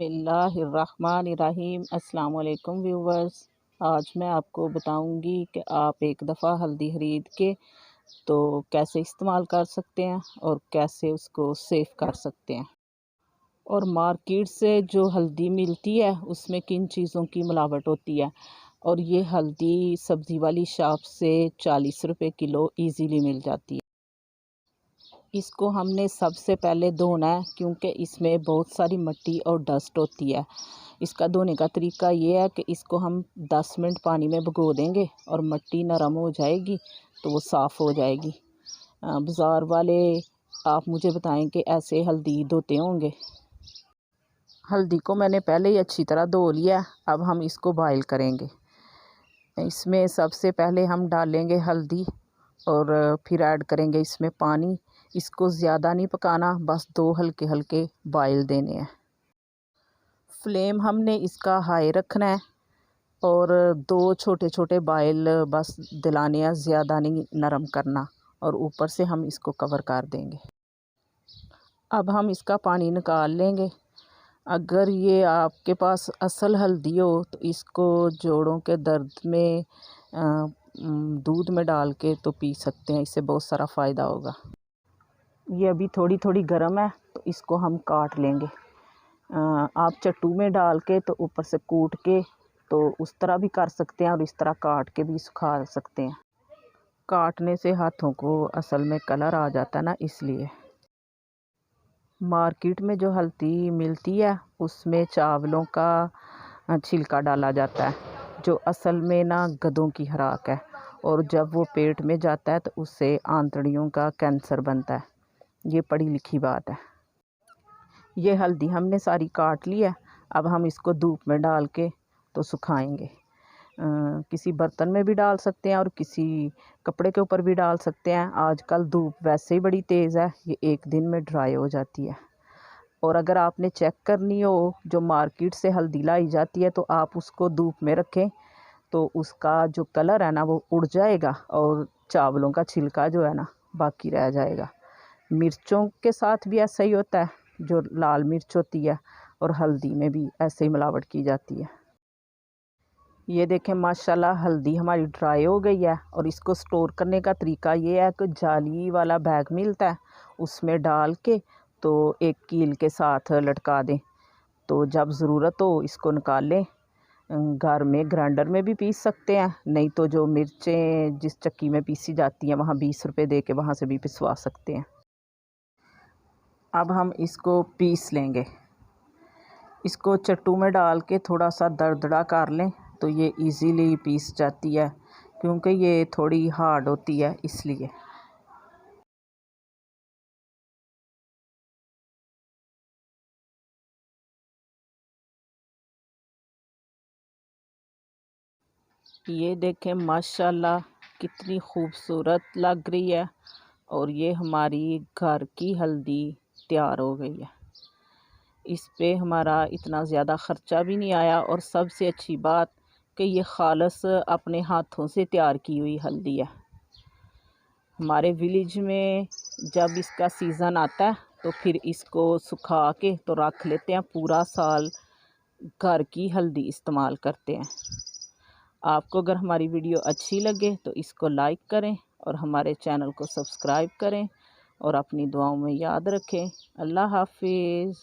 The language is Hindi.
बिस्मिल्लाहिर्रहमानिर्रहीम। अस्सलाम वालेकुम व्यूवर्स। आज मैं आपको बताऊंगी कि आप एक दफ़ा हल्दी ख़रीद के तो कैसे इस्तेमाल कर सकते हैं और कैसे उसको सेव कर सकते हैं, और मार्केट से जो हल्दी मिलती है उसमें किन चीज़ों की मिलावट होती है। और ये हल्दी सब्ज़ी वाली शॉप से 40 रुपए किलो ईज़िली मिल जाती है। इसको हमने सबसे पहले धोना है क्योंकि इसमें बहुत सारी मिट्टी और डस्ट होती है। इसका धोने का तरीका ये है कि इसको हम 10 मिनट पानी में भिगो देंगे और मिट्टी नरम हो जाएगी तो वो साफ़ हो जाएगी। बाज़ार वाले आप मुझे बताएं कि ऐसे हल्दी धोते होंगे। हल्दी को मैंने पहले ही अच्छी तरह धो लिया। अब हम इसको बॉयल करेंगे। इसमें सबसे पहले हम डालेंगे हल्दी और फिर ऐड करेंगे इसमें पानी। इसको ज़्यादा नहीं पकाना, बस 2 हल्के हल्के बॉयल देने हैं। फ्लेम हमने इसका हाई रखना है और 2 छोटे छोटे बॉयल बस दिलाने हैं, ज़्यादा नहीं नरम करना। और ऊपर से हम इसको कवर कर देंगे। अब हम इसका पानी निकाल लेंगे। अगर ये आपके पास असल हल्दी हो तो इसको जोड़ों के दर्द में दूध में डाल के तो पी सकते हैं, इससे बहुत सारा फ़ायदा होगा। ये अभी थोड़ी थोड़ी गर्म है तो इसको हम काट लेंगे। आप चट्टू में डाल के तो ऊपर से कूट के तो उस तरह भी कर सकते हैं और इस तरह काट के भी सुखा सकते हैं। काटने से हाथों को असल में कलर आ जाता है ना, इसलिए। मार्केट में जो हल्दी मिलती है उसमें चावलों का छिलका डाला जाता है, जो असल में ना गधों की खुराक है, और जब वो पेट में जाता है तो उससे आंतड़ियों का कैंसर बनता है। ये पढ़ी लिखी बात है। ये हल्दी हमने सारी काट ली है। अब हम इसको धूप में डाल के तो सुखाएंगे। किसी बर्तन में भी डाल सकते हैं और किसी कपड़े के ऊपर भी डाल सकते हैं। आजकल धूप वैसे ही बड़ी तेज़ है, ये एक दिन में ड्राई हो जाती है। और अगर आपने चेक करनी हो जो मार्केट से हल्दी लाई जाती है तो आप उसको धूप में रखें तो उसका जो कलर है ना वो उड़ जाएगा और चावलों का छिलका जो है ना बाकी रह जाएगा। मिर्चों के साथ भी ऐसा ही होता है, जो लाल मिर्च होती है, और हल्दी में भी ऐसे ही मिलावट की जाती है। ये देखें माशाल्लाह हल्दी हमारी ड्राई हो गई है। और इसको स्टोर करने का तरीका ये है कि जाली वाला बैग मिलता है, उसमें डाल के तो एक कील के साथ लटका दें, तो जब ज़रूरत हो इसको निकाल लें। घर में ग्राइंडर में भी पीस सकते हैं, नहीं तो जो मिर्चें जिस चक्की में पीसी जाती हैं वहाँ 20 रुपए दे के वहाँ से भी पिसवा सकते हैं। अब हम इसको पीस लेंगे। इसको चट्टू में डाल के थोड़ा सा दरदरा कर लें तो ये इजीली पीस जाती है, क्योंकि ये थोड़ी हार्ड होती है इसलिए। ये देखें माशाल्लाह कितनी खूबसूरत लग रही है, और ये हमारी घर की हल्दी तैयार हो गई है। इस पे हमारा इतना ज़्यादा ख़र्चा भी नहीं आया, और सबसे अच्छी बात कि ये ख़ालस अपने हाथों से तैयार की हुई हल्दी है। हमारे विलेज में जब इसका सीज़न आता है तो फिर इसको सुखा के तो रख लेते हैं, पूरा साल घर की हल्दी इस्तेमाल करते हैं। आपको अगर हमारी वीडियो अच्छी लगे तो इसको लाइक करें और हमारे चैनल को सब्सक्राइब करें और अपनी दुआओं में याद रखें। अल्लाह हाफिज़।